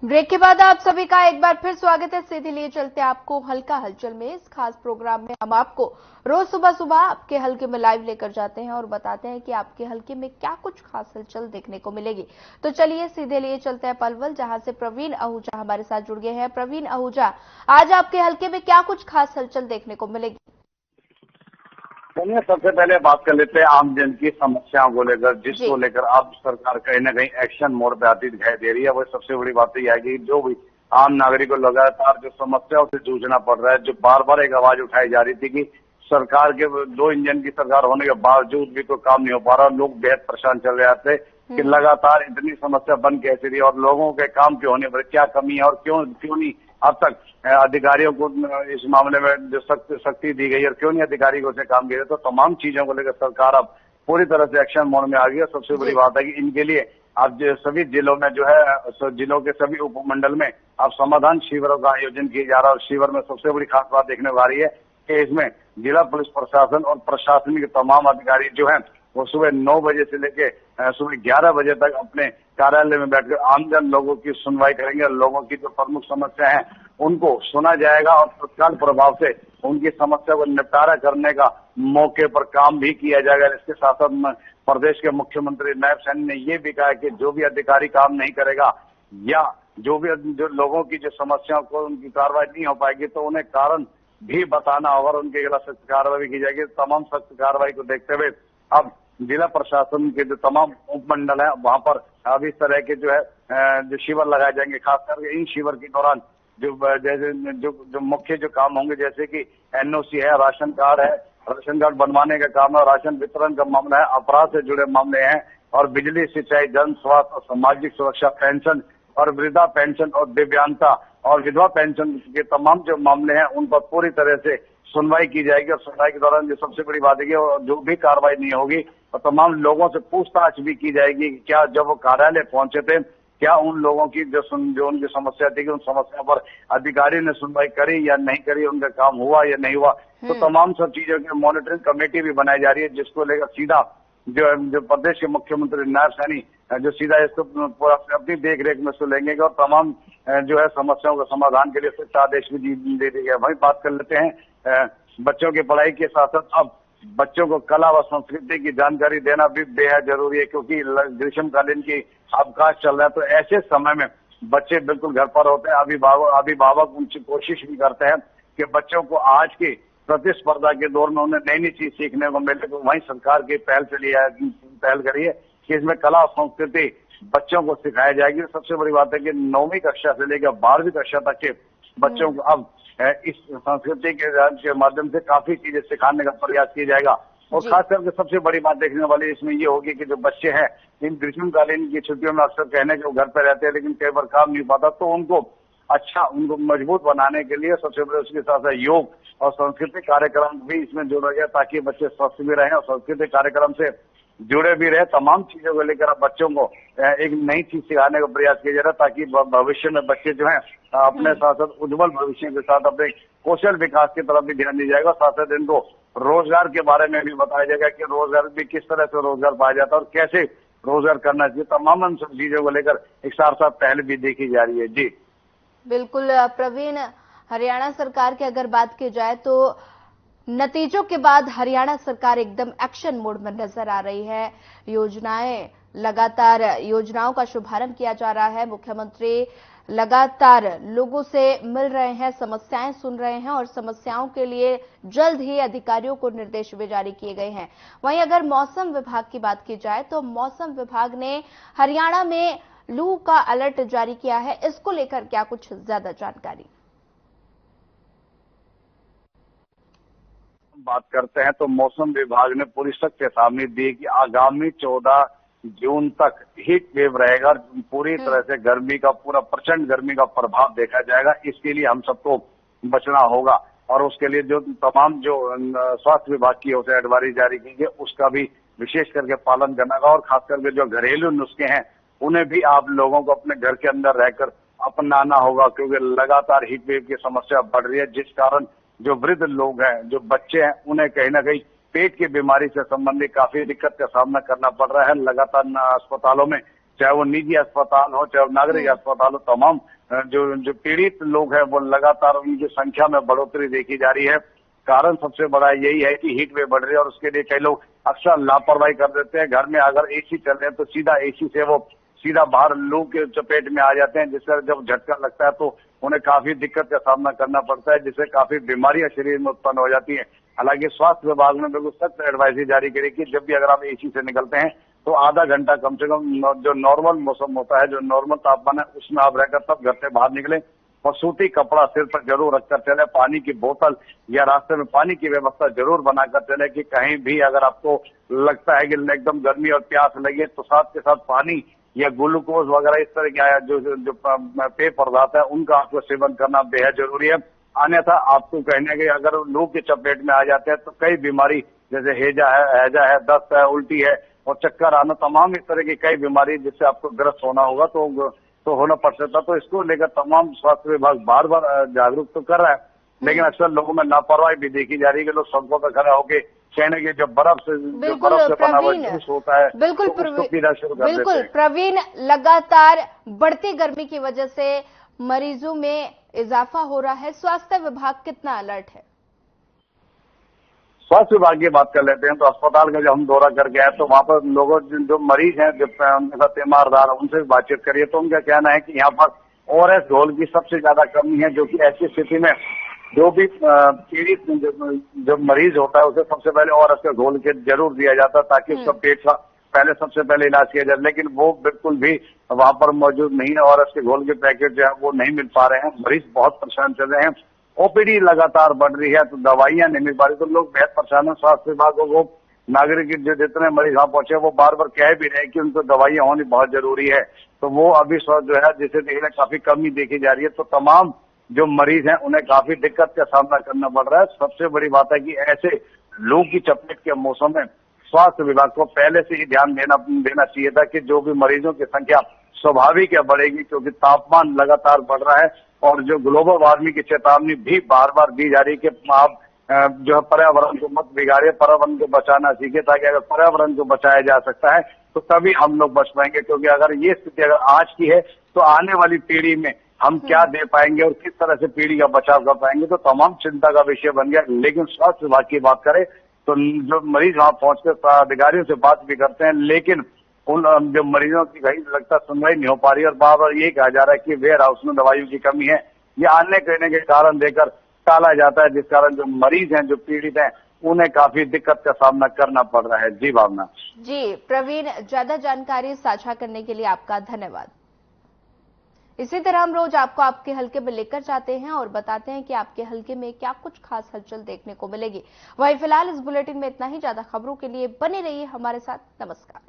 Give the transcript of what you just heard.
Break के बाद आप सभी का एक बार फिर स्वागत है। सीधे लिए चलते आपको हल्का हलचल में। इस खास प्रोग्राम में हम आपको रोज सुबह सुबह आपके हल्के में लाइव लेकर जाते हैं और बताते हैं कि आपके हल्के में क्या कुछ खास हलचल देखने को मिलेगी। तो चलिए सीधे लिए चलते हैं पलवल, जहां से प्रवीण आहूजा हमारे साथ जुड़ गए हैं। प्रवीण आहूजा, आज आपके हल्के में क्या कुछ खास हलचल देखने को मिलेगी? चलिए सबसे पहले बात कर लेते हैं आम जन की समस्याओं को लेकर, जिसको लेकर अब सरकार कहीं ना कहीं एक्शन मोड पे आती दिखाई दे रही है। वो सबसे बड़ी बात यह है कि जो भी आम नागरिक को लगातार जो समस्याओं से जूझना पड़ रहा है, जो बार बार एक आवाज उठाई जा रही थी कि सरकार के दो इंजन की सरकार होने के बावजूद भी कोई काम नहीं हो पा रहा, लोग बेहद परेशान चल रहे थे कि लगातार इतनी समस्या बन कैसे रही और लोगों के काम क्यों होने पर क्या कमी है और क्यों नहीं अब तक अधिकारियों को इस मामले में जो सख्ती दी गई और क्यों नहीं अधिकारियों से काम किया। तो तमाम चीजों को लेकर सरकार अब पूरी तरह से एक्शन मोड में आ गई है। सबसे बड़ी बात है कि इनके लिए अब सभी जिलों में जो है जिलों के सभी उपमंडल में अब समाधान शिविरों का आयोजन किया जा रहा है। और शिविर में सबसे बड़ी खास बात देखने को आ रही है कि इसमें जिला पुलिस प्रशासन और प्रशासनिक तमाम अधिकारी जो है वो सुबह 9 बजे से लेके सुबह 11 बजे तक अपने कार्यालय में बैठकर आमजन लोगों की सुनवाई करेंगे और लोगों की जो प्रमुख समस्या है उनको सुना जाएगा और तत्काल प्रभाव से उनकी समस्या को निपटारा करने का मौके पर काम भी किया जाएगा। इसके साथ साथ प्रदेश के मुख्यमंत्री नायब सैनी ने ये भी कहा कि जो भी अधिकारी काम नहीं करेगा या जो लोगों की जो समस्याओं को उनकी कार्रवाई नहीं हो पाएगी तो उन्हें कारण भी बताना होगा और उनके खिलाफ सख्त कार्रवाई की जाएगी। तमाम सख्त कार्रवाई को देखते हुए अब जिला प्रशासन के जो तमाम उपमंडल है वहां पर अब इस तरह के जो है जो शिविर लगाए जाएंगे। खास करके इन शिविर के दौरान जो मुख्य जो काम होंगे, जैसे कि एनओसी है, राशन कार्ड बनवाने का काम है, राशन वितरण का मामला है, अपराध से जुड़े मामले हैं और बिजली, सिंचाई, जन स्वास्थ्य और सामाजिक सुरक्षा, पेंशन और वृद्धा पेंशन और दिव्यांगता और विधवा पेंशन के तमाम जो मामले हैं उन पर पूरी तरह से सुनवाई की जाएगी। और सुनवाई के दौरान जो सबसे बड़ी बात है कि जो भी कार्रवाई नहीं होगी और तमाम लोगों से पूछताछ भी की जाएगी कि क्या जब वो कार्यालय पहुंचे थे क्या उन लोगों की जो उनकी समस्या थी कि उन समस्या पर अधिकारी ने सुनवाई करी या नहीं करी, उनका काम हुआ या नहीं हुआ। तो तमाम सब चीजों की मॉनिटरिंग कमेटी भी बनाई जा रही है, जिसको लेकर सीधा जो प्रदेश के मुख्यमंत्री नायब सैनी जो सीधा इसको अपनी देख रेख में लेंगे और तमाम जो है समस्याओं के समाधान के लिए सख्त आदेश भी दे दिए गए। वही बात कर लेते हैं बच्चों की पढ़ाई के साथ साथ अब बच्चों को कला व संस्कृति की जानकारी देना भी बेहद जरूरी है, क्योंकि ग्रीष्मकालीन की अवकाश चल रहा है। तो ऐसे समय में बच्चे बिल्कुल घर पर होते हैं, अभिभावक उनकी कोशिश भी करते हैं कि बच्चों को आज की प्रतिस्पर्धा के दौर में उन्हें नई नई चीज सीखने को मिले। तो वहीं सरकार की पहल करी है कि इसमें कला और संस्कृति बच्चों को सिखाई जाएगी। सबसे बड़ी बात है कि 9वीं कक्षा से लेकर 12वीं कक्षा तक के बच्चों को अब इस संस्कृति के माध्यम से काफी चीजें सिखाने का प्रयास किया जाएगा। और खास करके सबसे बड़ी बात देखने वाली इसमें ये होगी कि जो बच्चे हैं इन ग्रीष्मकालीन की छुट्टियों में अक्सर कहने के वो घर पर रहते हैं लेकिन कई बार काम नहीं पाता, तो उनको मजबूत बनाने के लिए सबसे बड़े उसके साथ साथ योग और सांस्कृतिक कार्यक्रम भी इसमें जोड़ा गया ताकि बच्चे स्वस्थ भी रहें और सांस्कृतिक कार्यक्रम से जुड़े भी रहे। तमाम चीजों को लेकर बच्चों को एक नई चीज सिखाने का प्रयास किया जा रहा है ताकि भविष्य में बच्चे जो हैं अपने साथ साथ उज्जवल भविष्य के साथ अपने कौशल विकास की तरफ भी ध्यान दिया जाएगा। साथ साथ इनको रोजगार के बारे में भी बताया जाएगा कि रोजगार भी किस तरह से रोजगार पाया जाता है और कैसे रोजगार करना चाहिए। तमाम सब चीजों को लेकर एक साथ पहल भी देखी जा रही है। जी बिल्कुल प्रवीण, हरियाणा सरकार की अगर बात की जाए तो नतीजों के बाद हरियाणा सरकार एकदम एक्शन मोड में नजर आ रही है। लगातार योजनाओं का शुभारंभ किया जा रहा है। मुख्यमंत्री लगातार लोगों से मिल रहे हैं, समस्याएं सुन रहे हैं और समस्याओं के लिए जल्द ही अधिकारियों को निर्देश भी जारी किए गए हैं। वहीं अगर मौसम विभाग की बात की जाए तो मौसम विभाग ने हरियाणा में लू का अलर्ट जारी किया है। इसको लेकर क्या कुछ ज्यादा जानकारी? बात करते हैं तो मौसम विभाग ने पूरी सख्त चेतावनी दी कि आगामी 14 जून तक हीट वेव रहेगा। पूरी तरह से गर्मी का प्रचंड गर्मी का प्रभाव देखा जाएगा। इसके लिए हम सबको बचना होगा और उसके लिए जो तमाम जो स्वास्थ्य विभाग की ओर से एडवाइजरी जारी की गई उसका भी विशेष करके पालन करना होगा। और खास करके जो घरेलू नुस्खे हैं उन्हें भी आप लोगों को अपने घर के अंदर रहकर अपनाना होगा, क्योंकि लगातार हीट वेव की समस्या बढ़ रही है, जिस कारण जो वृद्ध लोग हैं, जो बच्चे हैं, उन्हें कहीं ना कहीं पेट की बीमारी से संबंधित काफी दिक्कत का सामना करना पड़ रहा है। लगातार अस्पतालों में, चाहे वो निजी अस्पताल हो चाहे वो नागरिक अस्पताल हो, तमाम जो पीड़ित लोग हैं वो लगातार उनकी संख्या में बढ़ोतरी देखी जा रही है। कारण सबसे बड़ा यही है कि हीट वेव बढ़ रही है और उसके लिए कई लोग अक्सर लापरवाही कर देते हैं। घर में अगर एसी चल रहे हैं तो सीधा एसी से वो सीधा बाहर लू के चपेट में आ जाते हैं, जिससे जब झटका लगता है तो उन्हें काफी दिक्कत का सामना करना पड़ता है, जिससे काफी बीमारियां शरीर में उत्पन्न हो जाती हैं। हालांकि स्वास्थ्य विभाग ने बिल्कुल सख्त एडवाइजरी जारी करी कि जब भी अगर आप एसी से निकलते हैं तो आधा घंटा कम से कम जो नॉर्मल मौसम होता है, जो नॉर्मल तापमान है, उसमें आप रहकर तब घर से बाहर निकलें और सूती कपड़ा सिर पर जरूर रखकर चले। पानी की बोतल या रास्ते में पानी की व्यवस्था जरूर बनाकर चले कि कहीं भी अगर आपको लगता है कि एकदम गर्मी और प्यास लगे तो साथ के साथ पानी या ग्लूकोज वगैरह इस तरह के जो पेय पदार्थ है उनका आपको सेवन करना बेहद जरूरी है। अन्यथा आपको कहने के अगर लू की चपेट में आ जाते हैं तो कई बीमारी जैसे हैजा है, दस्त है, उल्टी है और चक्कर आना, तमाम इस तरह की कई बीमारी जिससे आपको ग्रस्त होना होगा तो होना पड़ सकता। तो इसको लेकर तमाम स्वास्थ्य विभाग बार बार जागरूक तो कर रहा है, लेकिन अक्सर लोगों में लापरवाही भी देखी जा रही है कि लोग सड़कों पर खड़े होके कहने के जो बर्फ से बना हुआ जूस होता है बिल्कुल तो उसको पीना शुरू कर देते हैं। प्रवीण, लगातार बढ़ती गर्मी की वजह से मरीजों में इजाफा हो रहा है, स्वास्थ्य विभाग कितना अलर्ट है? स्वास्थ्य विभाग की बात कर लेते हैं तो अस्पताल का जब हम दौरा करके आए तो वहां पर लोगों जो मरीज हैं, जो उनके साथ तीमारदार, उनसे बातचीत करिए तो उनका कहना है कि यहाँ पर ORS घोल की सबसे ज्यादा कमी है, जो कि ऐसी स्थिति में जो भी पीड़ित जो मरीज होता है उसे सबसे पहले ORS का घोल के जरूर दिया जाता है ताकि उसका पेट का पहले सबसे पहले इलाज किया जाए, लेकिन वो बिल्कुल भी वहां पर मौजूद नहीं है। ORS के घोल के पैकेट जो है वो नहीं मिल पा रहे हैं, मरीज बहुत परेशान चल रहे हैं। OPD लगातार बढ़ रही है तो दवाइयां नहीं मिल पा रही, तो लोग बेहद परेशान है। स्वास्थ्य विभाग को नागरिक जो जितने मरीज वहां पहुंचे वो बार बार कह भी रहे हैं कि उनको दवाइयां होनी बहुत जरूरी है, तो वो अभी जो है जिसे देखने काफी कमी देखी जा रही है। तो तमाम जो मरीज हैं उन्हें काफी दिक्कत का सामना करना पड़ रहा है। सबसे बड़ी बात है कि ऐसे लू की चपेट के मौसम में स्वास्थ्य विभाग को पहले से ही ध्यान देना चाहिए था कि जो भी मरीजों की संख्या स्वाभाविक है बढ़ेगी, क्योंकि तापमान लगातार बढ़ रहा है और जो ग्लोबल वार्मिंग की चेतावनी भी बार बार दी जा रही है कि आप जो है पर्यावरण को मत बिगाड़िए, पर्यावरण को बचाना सीखिए, ताकि अगर पर्यावरण को बचाया जा सकता है तो तभी हम लोग बच पाएंगे। क्योंकि अगर ये स्थिति अगर आज की है तो आने वाली पीढ़ी में हम क्या दे पाएंगे और किस तरह से पीढ़ी का बचाव कर पाएंगे, तो तमाम चिंता का विषय बन गया। लेकिन स्वास्थ्य विभाग की बात करें तो जो मरीज वहां पहुंचकर अधिकारियों से बात भी करते हैं, लेकिन उन जो मरीजों की कहीं लगता सुनवाई नहीं हो पा रही और बार बार ये कहा जा रहा है कि वेयर हाउस में दवाइयों की कमी है, या अन्य कहने के कारण देकर टाला जाता है, जिस कारण जो मरीज हैं, जो पीड़ित हैं, उन्हें काफी दिक्कत का सामना करना पड़ रहा है। जी भावना। जी प्रवीण, ज्यादा जानकारी साझा करने के लिए आपका धन्यवाद। इसी तरह हम रोज आपको आपके हलके में लेकर जाते हैं और बताते हैं कि आपके हलके में क्या कुछ खास हलचल देखने को मिलेगी। वहीं फिलहाल इस बुलेटिन में इतना ही। ज्यादा खबरों के लिए बने रहिए हमारे साथ। नमस्कार।